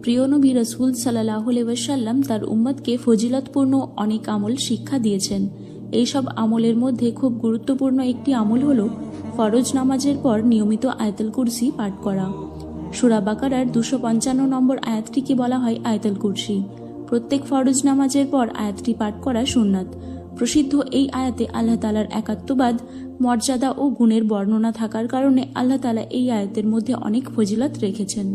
প্রিয় নবী রাসূল সাল্লাল্লাহু আলাইহি ওয়াসাল্লাম তার উম্মতকে ফজিলতপূর্ণ অনেক আমল শিক্ষা দিয়েছেন। এইসব আমলের মধ্যে খুব গুরুত্বপূর্ণ একটি আমল হলো ফরজ নামাজের পর নিয়মিত আয়াতুল কুরসি পাঠ করা। সূরা বাকারার 255 নম্বর আয়াতটিকে বলা হয় আয়াতুল কুরসি। প্রত্যেক ফরজ নামাজের পর আয়াতটি পাঠ করা সুন্নাত। প্রসিদ্ধ এই আয়াতে আল্লাহ তাআলার একাত্মবাদ, মর্যাদা ও গুণের বর্ণনা থাকার কারণে আল্লাহ তাআলা এই আয়াতের মধ্যে অনেক ফজিলত রেখেছেন।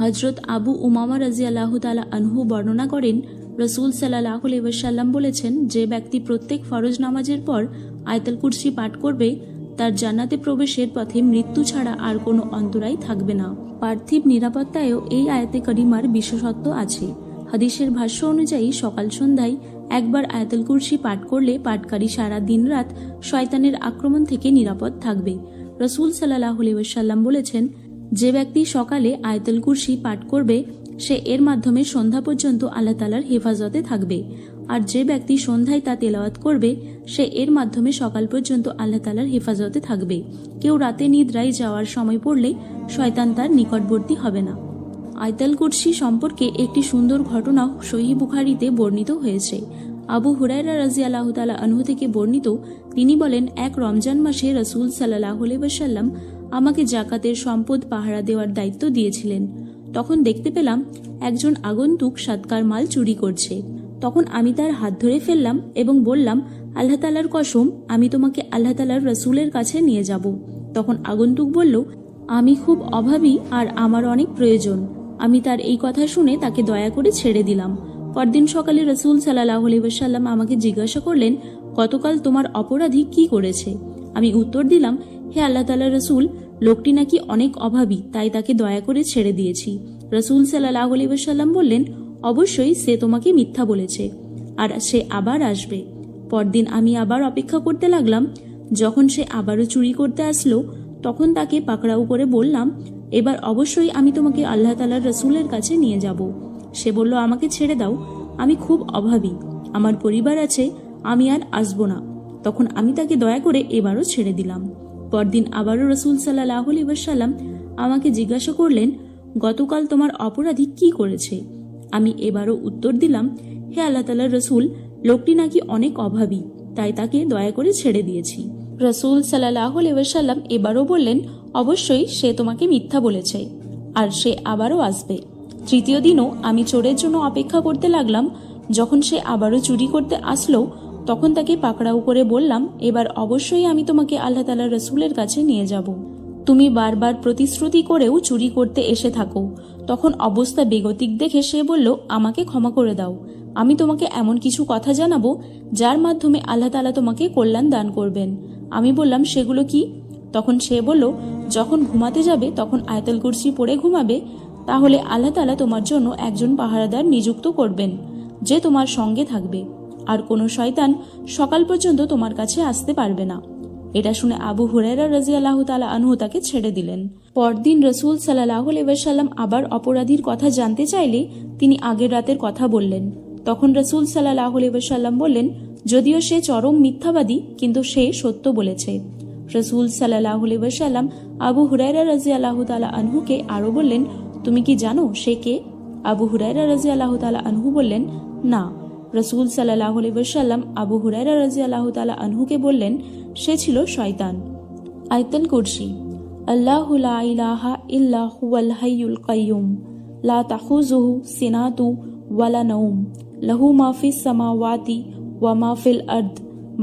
হযরত আবু উমামা রাদিয়াল্লাহু তাআলা আনহু বর্ণনা করেন, রাসূল সাল্লাল্লাহু আলাইহি ওয়াসাল্লাম বলেছেন, যে ব্যক্তি প্রত্যেক ফরজ নামাজের পর আয়াতুল কুরসি পাঠ করবে তার জান্নাতে প্রবেশের পথে মৃত্যু ছাড়া আর কোনো অন্তরায় থাকবে না। পার্থিব নিরাপত্তায়ও এই আয়াতে কারিমার বিশেষত্ব আছে। হাদিসের ভাষ্য অনুযায়ী সকাল সন্ধ্যায় একবার আয়াতুল কুরসি পাঠ করলে পাঠকারী সারা দিন রাত শয়তানের আক্রমণ থেকে নিরাপদ থাকবে। রাসূল সাল্লাল্লাহু আলাইহি ওয়াসাল্লাম বলেছেন, যে ব্যক্তি সকালে আয়াতুল কুরসি পাঠ করবে সে এর মাধ্যমে সন্ধ্যা পর্যন্ত আল্লাহ তাআলার হেফাজতে থাকবে, আর যে ব্যক্তি সন্ধ্যায় তা তেলাওয়াত করবে সে এর মাধ্যমে সকাল পর্যন্ত আল্লাহ তাআলার হেফাজতে থাকবে। কেউ রাতে নিদ্রায় যাওয়ার সময় পড়লে শয়তান তার নিকটবর্তী হবে না। আয়াতুল কুরসি সম্পর্কে একটি সুন্দর ঘটনা সহিহ বুখারীতে বর্ণিত হয়েছে। আবু হুরায়রা রাদিয়াল্লাহু তাআলা আনহু থেকে বর্ণিত, তিনি বলেন, এক রমজান মাসে রাসূল সাল্লাল্লাহু আলাইহি ওয়াসাল্লাম আমাকে যাকাতের সম্পদ পাহারা দেওয়ার দায়িত্ব দিয়েছিলেন। তখন দেখতে পেলাম একজন আগন্তুক সাদকার মাল চুরি করছে। তখন আমি তার হাত ধরে ফেললাম এবং বললাম, আল্লাহ তাআলার কসম, আমি তোমাকে আল্লাহ তাআলার রাসূলের কাছে নিয়ে যাব। তখন আগন্তুক বলল, আমি খুব অভাবী আর আমার অনেক প্রয়োজন। আমি তার এই কথা শুনে তাকে দয়া করে ছেড়ে দিলাম। পরদিন সকালে রাসূল সাল্লাল্লাহু আলাইহি ওয়াসাল্লাম আমাকে জিজ্ঞাসা করলেন, গতকাল তোমার অপরাধী কি করেছে? আমি উত্তর দিলাম, হে আল্লাহ তাআলার রাসূল, লোকটি নাকি অনেক অভাবী, তাই তাকে দয়া করে ছেড়ে দিয়েছি। রাসূল সাল্লাল্লাহু আলাইহি ওয়াসাল্লাম বললেন, অবশ্যই সে তোমাকে মিথ্যা বলেছে আর সে আবার আসবে। পরদিন আমি আবার অপেক্ষা করতে লাগলাম। যখন সে আবারও চুরি করতে আসলো তখন তাকে পাকড়াও করে বললাম, এবার অবশ্যই আমি তোমাকে আল্লাহ তাআলার রাসূলের কাছে নিয়ে যাব। সে বলল, আমাকে ছেড়ে দাও, আমি খুব অভাবী, আমার পরিবার আছে, আমি আর আসবো না। তখন আমি তাকে দয়া করে এবারও ছেড়ে দিলাম। পরদিন আবারও রাসূল সাল্লাল্লাহু আলাইহি ওয়াসাল্লাম আমাকে জিজ্ঞাসা করলেন, গতকাল তোমার অপরাধী কি করেছে? আমি এবারও উত্তর দিলাম, হে আল্লাহ তাআলার রাসূল, লোকটি নাকি অনেক অভাবী, তাই তাকে দয়া করে ছেড়ে দিয়েছি। রাসূল সাল্লাল্লাহু আলাইহি ওয়াসাল্লাম এবারও বললেন, অবশ্যই সে তোমাকে মিথ্যা বলেছে আর সে আবারও আসবে। তৃতীয় দিনও আমি চোরের জন্য অপেক্ষা করতে লাগলাম। যখন সে আবারও চুরি করতে আসলো তখন তাকে পাকড়াও করে বললাম, এবার অবশ্যই আমি তোমাকে আল্লাহ তাআলার রাসূলের কাছে নিয়ে যাব। তুমি বারবার প্রতিশ্রুতি করেও চুরি করতে এসে থাকো। তখন অবস্থা বেগতিক দেখে সে বলল, আমাকে ক্ষমা করে দাও, আমি তোমাকে এমন কিছু কথা জানাবো যার মাধ্যমে আল্লাহ তাআলা তোমাকে কল্যাণ দান করবেন। আমি বললাম, সেগুলো কি? তখন সে বলল, যখন ঘুমাতে যাবে তখন আয়াতুল কুরসি পড়ে ঘুমাবে, তাহলে আল্লাহ তাআলা তোমার জন্য একজন পাহারাদার নিযুক্ত করবেন যে তোমার সঙ্গে থাকবে, আর কোনো শয়তান সকাল পর্যন্ত তোমার কাছে আসতে পারবে না। এটা শুনে আবু হুরায়রা রাদিয়াল্লাহু তাআলা আনহু তাকে ছেড়ে দিলেন। পরদিন রাসূল সাল্লাল্লাহু আলাইহি ওয়াসাল্লাম আবার অপরাধীর কথা জানতে চাইলে তিনি আগের রাতের কথা বললেন। তখন রাসূল সাল্লাল্লাহু আলাইহি ওয়াসাল্লাম বললেন, যদিও সে চরম মিথ্যাবাদী কিন্তু সে সত্য বলেছে। রাসূল সাল্লাল্লাহু আলাইহি ওয়াসাল্লাম আবু হুরায়রা রাদিয়াল্লাহু তাআলা আনহুকে আরো বললেন, তুমি কি জানো সে কে? আবু হুরায়রা রাদিয়াল্লাহু তাআলা আনহু বললেন, না। রাসূল সাল্লাল্লাহু আলাইহি ওয়াসাল্লাম আবু হুরায়রা রাদিয়াল্লাহু তাআলা আনহুকে বললেন, সে ছিল শয়তান। আয়াতুল কুরসি। আল্লাহু লা ইলাহা ইল্লা হুয়াল হাইয়ুল কাইয়ুম লা তাখুযুহু সিনাতু ওয়ালা নাওম লাহু মা ফিস সামাওয়াতি ওয়া মা ফিল আরদ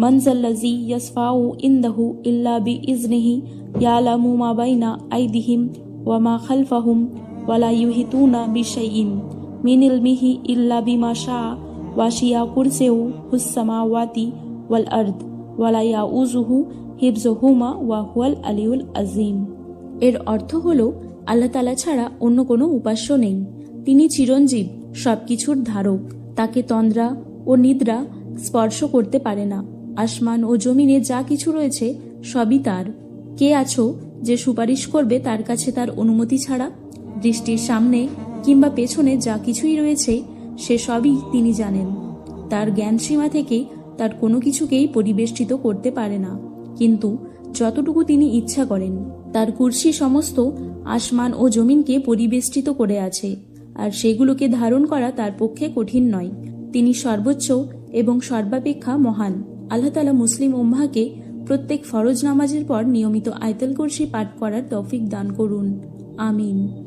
মান যাল্লাযী ইয়াশফাউ ইনদাহু ইল্লা বিইজনিহি ইয়ালামু মা বাইনা আইদিহিম ওয়া মা খালফাহুম ওয়া লা ইউহিতুনা বিশাইইন মিন ইলমিহি ইল্লা বিমা শাআ ওয়াসিয়া কুরসিয়ুহু হুস সামাওয়াতি ওয়াল আরদ ওয়ালা ইয়াউযুহু হিফযুহুমা ওয়া হুয়াল আলিয়ুল আযীম। এর অর্থ হলো, আল্লাহ তাআলা ছাড়া অন্য কোনো উপাস্য নেই। তিনি চিরঞ্জীব, সবকিছুর ধারক। তাকে তন্দ্রা ও নিদ্রা স্পর্শ করতে পারে না। আসমান ও জমিনে যা কিছু রয়েছে সবই তার। কে আছো যে সুপারিশ করবে তার কাছে তার অনুমতি ছাড়া? দৃষ্টির সামনে কিংবা পেছনে যা কিছুই রয়েছে সে সবই তিনি জানেন। তার জ্ঞান সীমা থেকে তার কোনো কিছুকেই পরিবেষ্টিত করতে পারে না, কিন্তু যতটুকু তিনি ইচ্ছা করেন। তার কুরসি সমস্ত আসমান ও জমিনকে পরিবেষ্টিত করে আছে। আর সেগুলোকে ধারণ করা তার পক্ষে কঠিন নয়। তিনি সর্বোচ্চ এবং সর্বাপেক্ষা মহান। আল্লাহ তাআলা মুসলিম উম্মাহকে প্রত্যেক ফরজ নামাজের পর নিয়মিত আয়াতুল কুরসি পাঠ করার তৌফিক দান করুন। আমিন।